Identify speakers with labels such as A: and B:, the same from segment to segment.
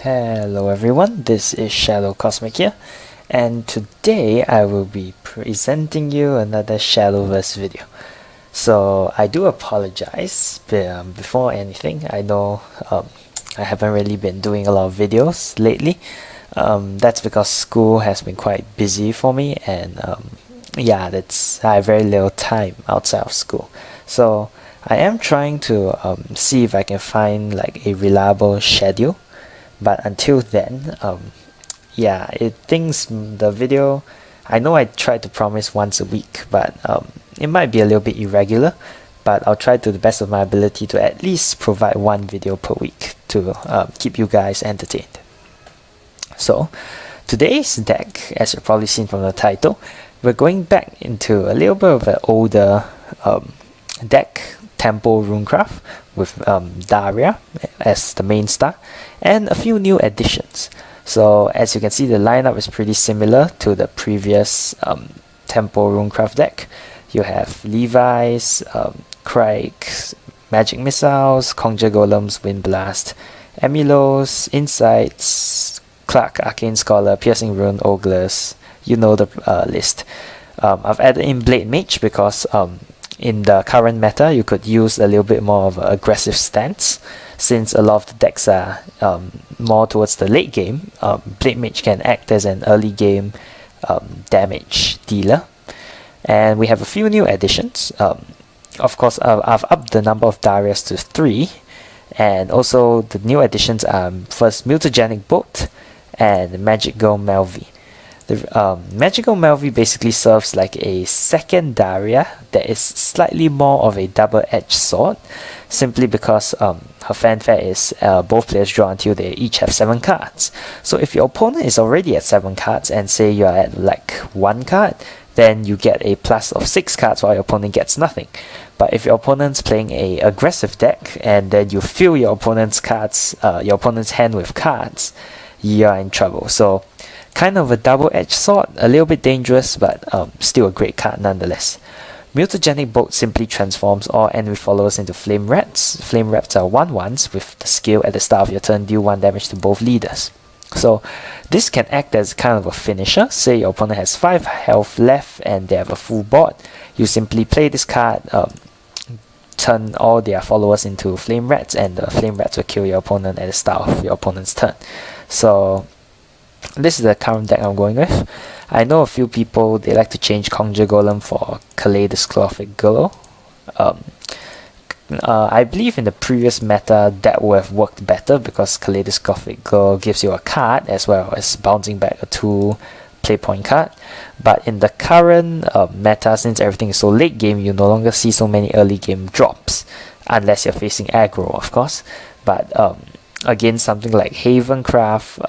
A: Hello everyone, this is Shadow Cosmic here, and today I will be presenting you another Shadowverse video. So I do apologize before anything. I know I haven't really been doing a lot of videos lately. That's because school has been quite busy for me, and yeah, I have very little time outside of school. So I am trying to see if I can find like a reliable schedule. But until then, yeah, the video, I know I tried to promise once a week, but it might be a little bit irregular, but I'll try to the best of my ability to at least provide one video per week to keep you guys entertained. So, today's deck, as you've probably seen from the title, we're going back into a little bit of an older deck, Temple RuneCraft, with Daria as the main star, and a few new additions. So as you can see, the lineup is pretty similar to the previous Temple RuneCraft deck. You have Levi's, Craig, Magic Missiles, Conjure Golems, Wind Blast, Emilos, Insights, Clark, Arcane Scholar, Piercing Rune, Oglers. You know the list. I've added in Blade Mage because in the current meta, you could use a little bit more of an aggressive stance. Since a lot of the decks are more towards the late game, Blade Mage can act as an early game damage dealer. And we have a few new additions. Of course, I've upped the number of Darias to 3. And also the new additions are first Mutagenic Bolt and Magical Melvi. The Magical Melvi basically serves like a second Daria that is slightly more of a double-edged sword, simply because her fanfare is both players draw until they each have 7 cards. So if your opponent is already at 7 cards and say you're at like 1 card, then you get a plus of 6 cards while your opponent gets nothing. But if your opponent's playing a aggressive deck and then you fill your opponent's hand with cards, you're in trouble. So kind of a double-edged sword, a little bit dangerous, but still a great card nonetheless. Mutagenic Bolt simply transforms all enemy followers into Flame Rats. Flame Rats are 1/1s with the skill at the start of your turn, deal 1 damage to both leaders. So this can act as kind of a finisher. Say your opponent has 5 health left and they have a full board. You simply play this card, turn all their followers into Flame Rats, and the Flame Rats will kill your opponent at the start of your opponent's turn. So this is the current deck I'm going with. I know a few people, they like to change Conjure Golem for Kaleidoscopic Glow. I believe in the previous meta that would have worked better because Kaleidoscopic Glow gives you a card as well as bouncing back a 2 play point card. But in the current meta, since everything is so late game, you no longer see so many early game drops, unless you're facing aggro, of course. But again, something like Havencraft,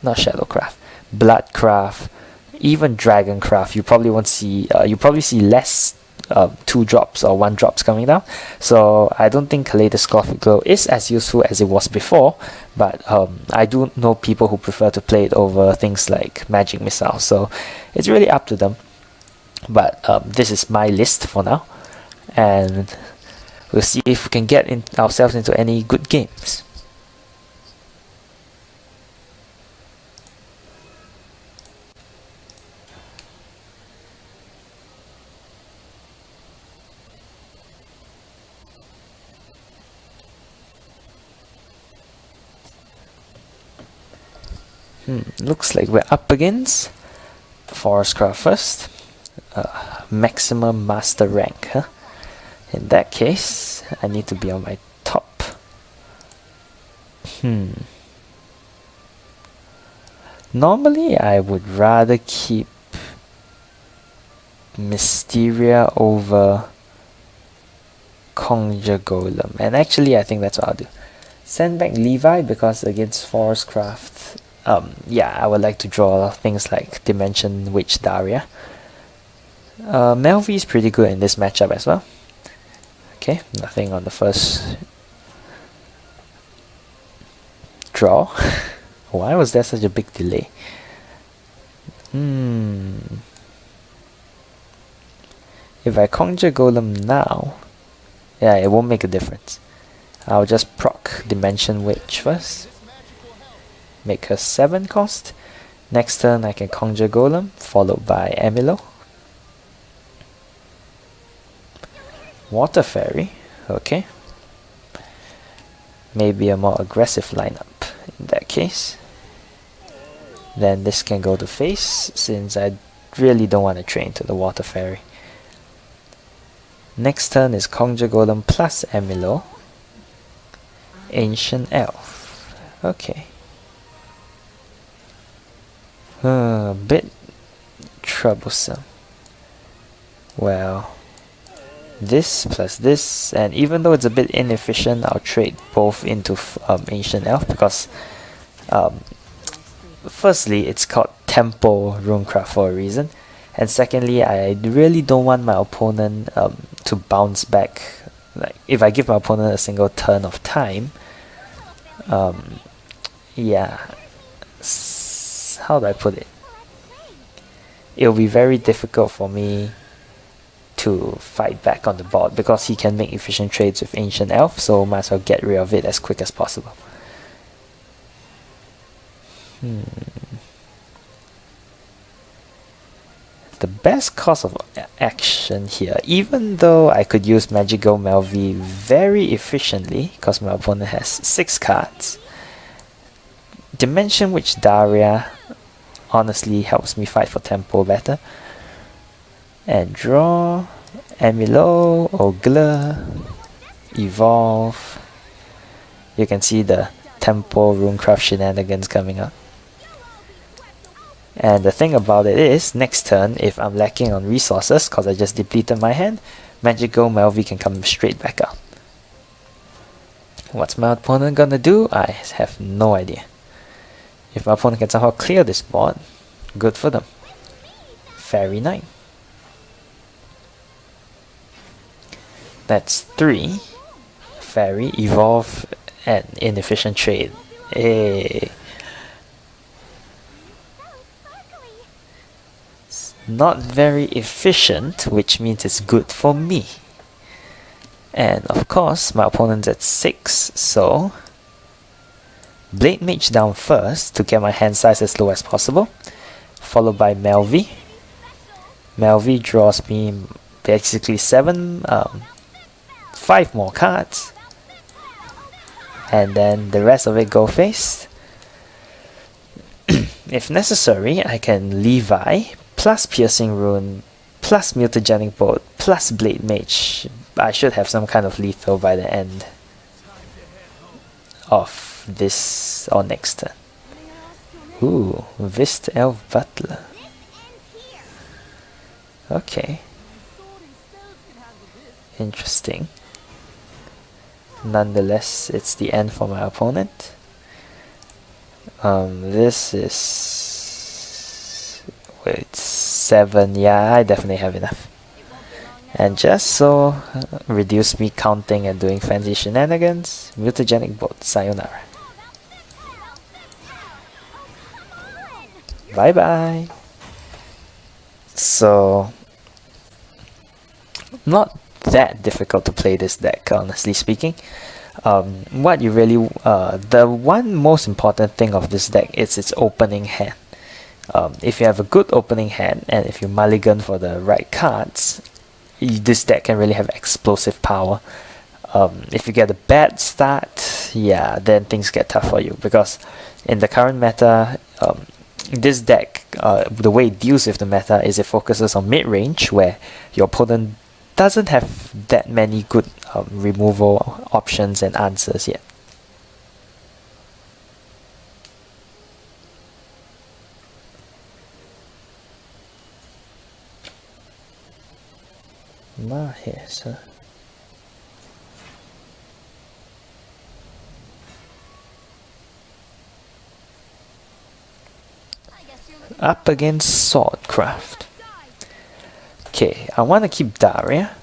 A: not Shadowcraft, Bloodcraft, even Dragoncraft, you probably see less 2 drops or 1 drops coming down. So I don't think Kaleidoscopic Glow is as useful as it was before, but I do know people who prefer to play it over things like Magic Missile, so it's really up to them. But this is my list for now, and we'll see if we can get ourselves into any good games. Looks like we're up against Forestcraft first. Maximum Master rank, huh? In that case, I need to be on my top. Normally, I would rather keep Mysteria over Conjure Golem. And actually, I think that's what I'll do. Send back Levi because against Forestcraft, yeah, I would like to draw things like Dimension Witch Daria. Melvi is pretty good in this matchup as well. Okay, nothing on the first draw. Why was there such a big delay? If I Conjure Golem now, yeah, it won't make a difference. I'll just proc Dimension Witch first. make her 7 cost. Next turn I can Conjure Golem, followed by Amilo. Water Fairy, okay. Maybe a more aggressive lineup in that case. Then this can go to face, since I really don't want to train to the Water Fairy. Next turn is Conjure Golem plus Amilo. Ancient Elf, okay. A bit troublesome. Well, this plus this, and even though it's a bit inefficient, I'll trade both into Ancient Elf because firstly, it's called Tempo RuneCraft for a reason, and secondly, I really don't want my opponent to bounce back. Like, if I give my opponent a single turn of time, yeah, how do I put it? It'll be very difficult for me to fight back on the board because he can make efficient trades with Ancient Elf, so might as well get rid of it as quick as possible. The best course of action here, even though I could use Magical Melvi very efficiently because my opponent has 6 cards, Dimension Witch Daria honestly helps me fight for tempo better. And draw, Amilo, Ogler, Evolve. You can see the tempo RuneCraft shenanigans coming up. And the thing about it is, next turn, if I'm lacking on resources because I just depleted my hand, Magical Melvi can come straight back out. What's my opponent gonna do? I have no idea. If my opponent can somehow clear this board, good for them. Fairy Knight. That's 3. Fairy, Evolve, and Inefficient Trade. Hey. It's not very efficient, which means it's good for me. And of course, my opponent's at 6, so Blade Mage down first to get my hand size as low as possible, followed by Melvi. Melvi draws me basically 5 more cards, and then the rest of it go face. If necessary, I can Levi plus Piercing Rune plus Mutagenic Bolt plus Blade Mage. I should have some kind of lethal by the end of this or next turn. Ooh, Vist Elf Butler. Okay. Interesting. Nonetheless, it's the end for my opponent. This is... wait, 7. Yeah, I definitely have enough. And just so reduce me counting and doing fancy shenanigans, Mutagenic Bolt, sayonara. Bye bye. So, not that difficult to play this deck, honestly speaking. What you really, the one most important thing of this deck is its opening hand. If you have a good opening hand and if you mulligan for the right cards, this deck can really have explosive power. If you get a bad start, yeah, then things get tough for you, because in the current meta, this deck, the way it deals with the meta is it focuses on mid-range, where your opponent doesn't have that many good removal options and answers yet. Mahesa. Up against Swordcraft. Okay, I want to keep Daria,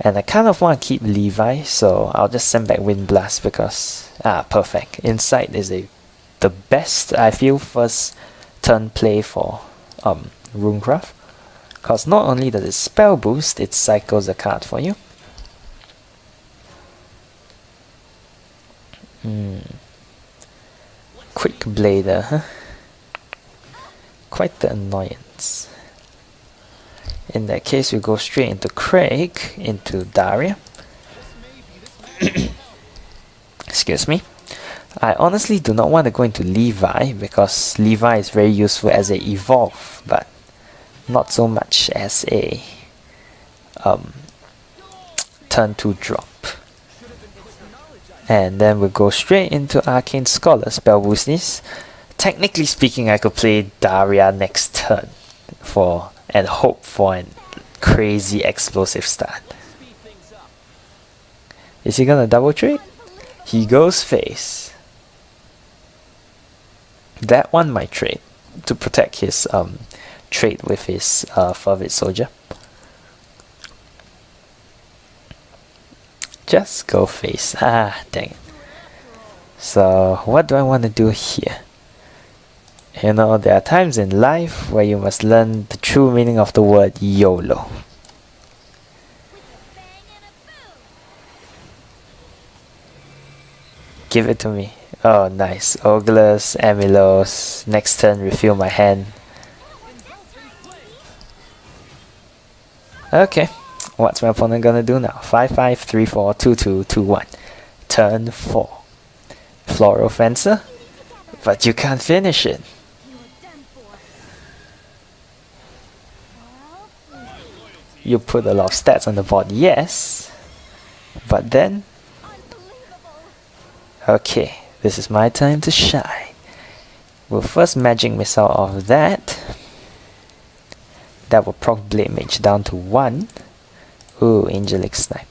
A: and I kind of want to keep Levi, so I'll just send back Wind Blast because perfect. Insight is the best, I feel, first turn play for RuneCraft, because not only does it spell boost, it cycles a card for you. Quick Blader, huh? Quite the annoyance. In that case, we go straight into Craig, into Daria. Excuse me. I honestly do not want to go into Levi, because Levi is very useful as a evolve, but not so much as a turn 2 drop. And then we'll go straight into Arcane Scholar, spell boostness. Technically speaking, I could play Daria next turn and hope for a crazy explosive start. Is he gonna double trade? He goes face. That one might trade to protect his trade with his Fervid Soldier. Just go face. Ah, dang it. So, what do I want to do here? You know, there are times in life where you must learn the true meaning of the word YOLO. Give it to me. Oh, nice. Oglas, Amilos. Next turn, refill my hand. Okay. What's my opponent gonna do now? 5-5, 3-4, 2-2, 2-1. Turn 4. Floral Fencer? But you can't finish it. You put a lot of stats on the board, yes. But then... Okay, this is my time to shine. We'll first Magic Missile off that. That will proc Blade Mage down to 1. Ooh, Angelic Snipe.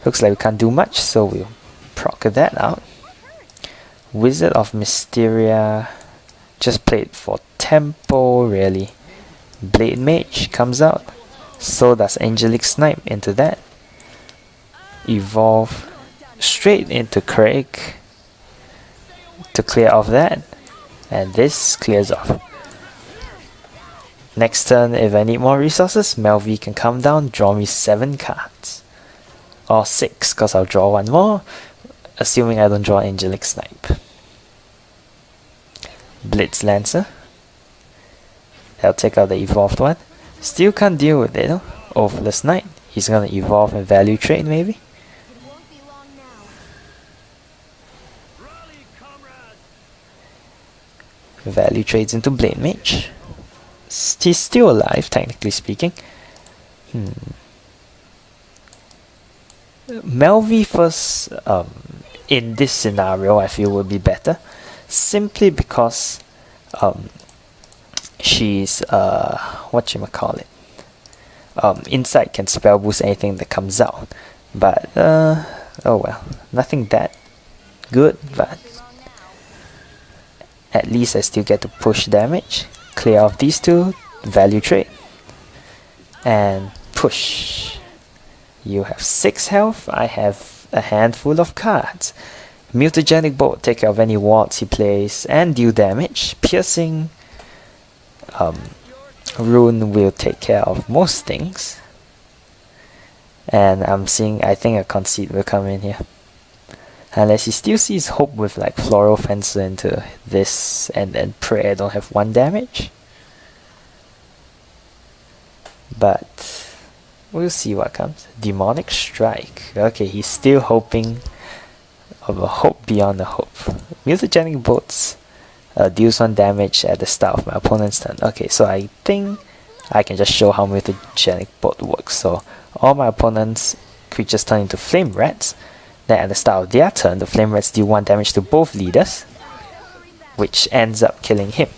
A: Looks like we can't do much, so we'll proc that out. Wizard of Mysteria. Just played for tempo, really. Blade Mage comes out. So does Angelic Snipe into that. Evolve straight into Craig to clear off that. And this clears off. Next turn, if I need more resources, Melvi can come down, draw me 7 cards. Or 6, because I'll draw 1 more, assuming I don't draw Angelic Snipe. Blitz Lancer. That'll take out the evolved one. Still can't deal with it, no? Overless Knight. He's gonna evolve and value trade, maybe? Value trades into Blade Mage. He's still alive, technically speaking. Melvi first, in this scenario, I feel would be better. Simply because she's, whatchamacallit, Insight can spell boost anything that comes out. But, oh well, nothing that good, but at least I still get to push damage. Clear off these two, value trade, and push. You have 6 health, I have a handful of cards. Mutagenic Bolt, take care of any wards he plays, and deal damage. Piercing Rune will take care of most things. And I'm seeing, I think a Conceit will come in here. Unless he still sees hope with like Floral Fencer into this, and then pray I don't have 1 damage. But we'll see what comes. Demonic Strike. Okay, he's still hoping of a hope beyond a hope. Mutagenic Bolts deals 1 damage at the start of my opponent's turn. Okay, so I think I can just show how Mutagenic Bolt works. So all my opponent's creatures turn into Flame Rats. Then at the start of their turn, the Flame Rats deal 1 damage to both leaders, which ends up killing him.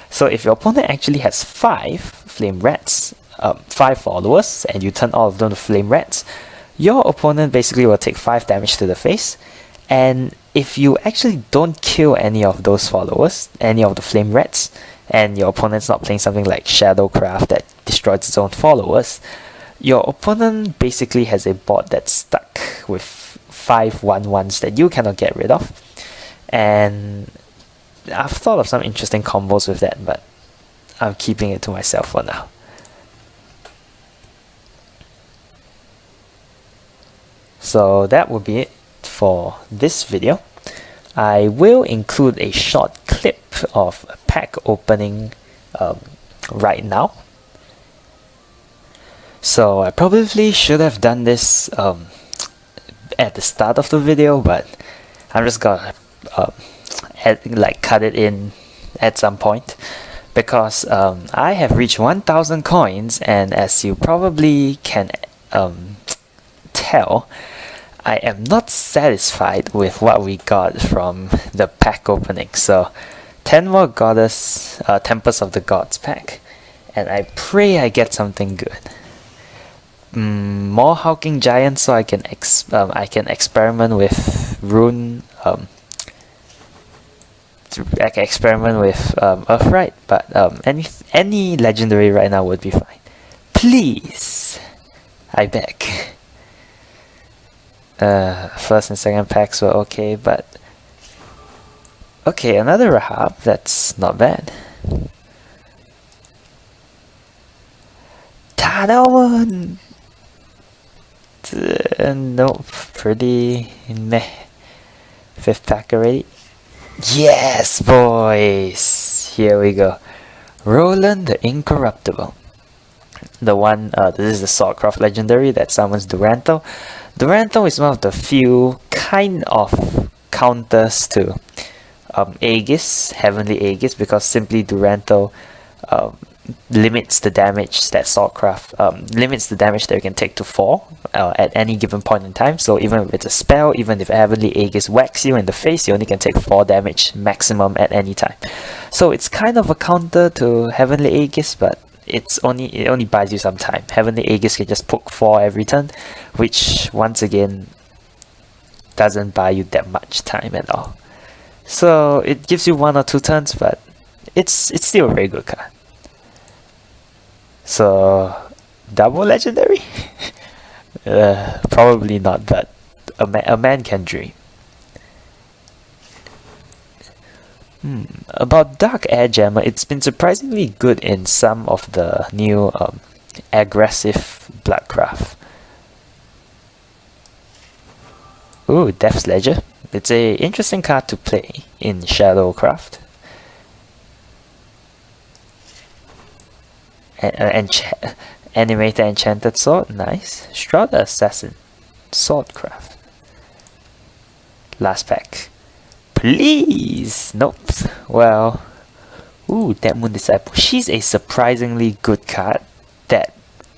A: So if your opponent actually has 5 Flame Rats, 5 followers, and you turn all of them to Flame Rats, your opponent basically will take 5 damage to the face. And if you actually don't kill any of those followers, any of the Flame Rats, and your opponent's not playing something like Shadowcraft that destroys its own followers, your opponent basically has a board that's stuck with 5 1/1s that you cannot get rid of. And I've thought of some interesting combos with that, but I'm keeping it to myself for now. So that will be it for this video. I will include a short clip of pack opening right now. So I probably should have done this at the start of the video, but I'm just gonna cut it in at some point, because I have reached 1000 coins, and as you probably can tell, I am not satisfied with what we got from the pack opening. So 10 more Goddess Tempest of the Gods pack, and I pray I get something good. More Hulking Giants, so I can experiment with I can experiment with Earthright, but any legendary right now would be fine. Please, I beg. First and second packs were okay, but okay, another Rahab. That's not bad. Tanawan. Nope, pretty meh. Fifth pack already. Yes, boys! Here we go. Roland the Incorruptible. The one, this is the Swordcraft legendary that summons Duranto. Duranto is one of the few kind of counters to Aegis, Heavenly Aegis, because simply Duranto limits the damage that Swordcraft limits the damage that you can take to 4 at any given point in time. So even if it's a spell, even if Heavenly Aegis whacks you in the face, you only can take 4 damage maximum at any time. So it's kind of a counter to Heavenly Aegis, but it only buys you some time. Heavenly Aegis can just poke 4 every turn, which once again doesn't buy you that much time at all. So it gives you 1 or 2 turns, but it's still a very good card. So double legendary? Probably not, but a man can dream. About Dark Air Jammer, it's been surprisingly good in some of the new aggressive Bloodcraft. Ooh, Death's Ledger. It's a interesting card to play in Shadowcraft. Animated Enchanted Sword, nice. Shroud Assassin, Swordcraft. Last pack. Please! Nope. Well, ooh, Dead Moon Disciple. She's a surprisingly good card that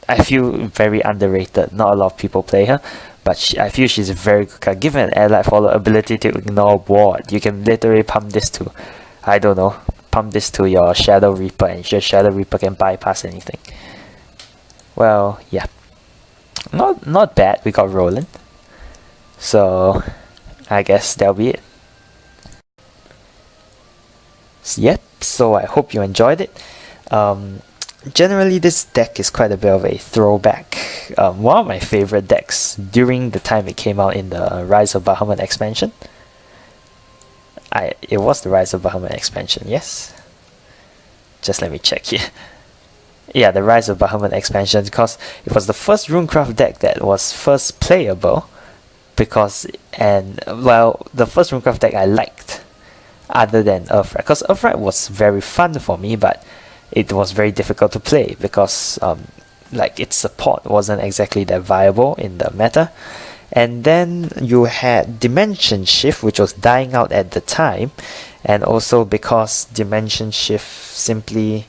A: I feel very underrated. Not a lot of people play her, but I feel she's a very good card. Given an allied follower ability to ignore ward, you can literally pump this to, I don't know, pump this to your Shadow Reaper, and your Shadow Reaper can bypass anything. Well, yeah, not bad. We got Roland, so I guess that'll be it. Yep, so I hope you enjoyed it. Generally this deck is quite a bit of a throwback. One of my favorite decks during the time it came out in the Rise of Bahamut expansion. It was the Rise of Bahamut expansion, yes? Just let me check here. Yeah, the Rise of Bahamut expansion, because it was the first RuneCraft deck that was first playable, well, the first RuneCraft deck I liked, other than Earthright, because Earthright was very fun for me, but it was very difficult to play because like its support wasn't exactly that viable in the meta. And then you had Dimension Shift, which was dying out at the time, and also because Dimension Shift simply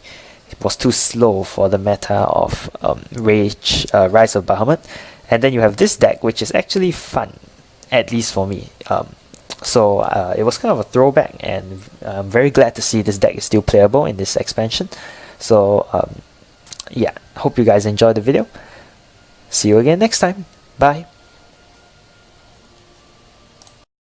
A: was too slow for the meta of Rise of Bahamut. And then you have this deck, which is actually fun, at least for me. So it was kind of a throwback, and I'm very glad to see this deck is still playable in this expansion. So yeah, hope you guys enjoyed the video. See you again next time. Bye.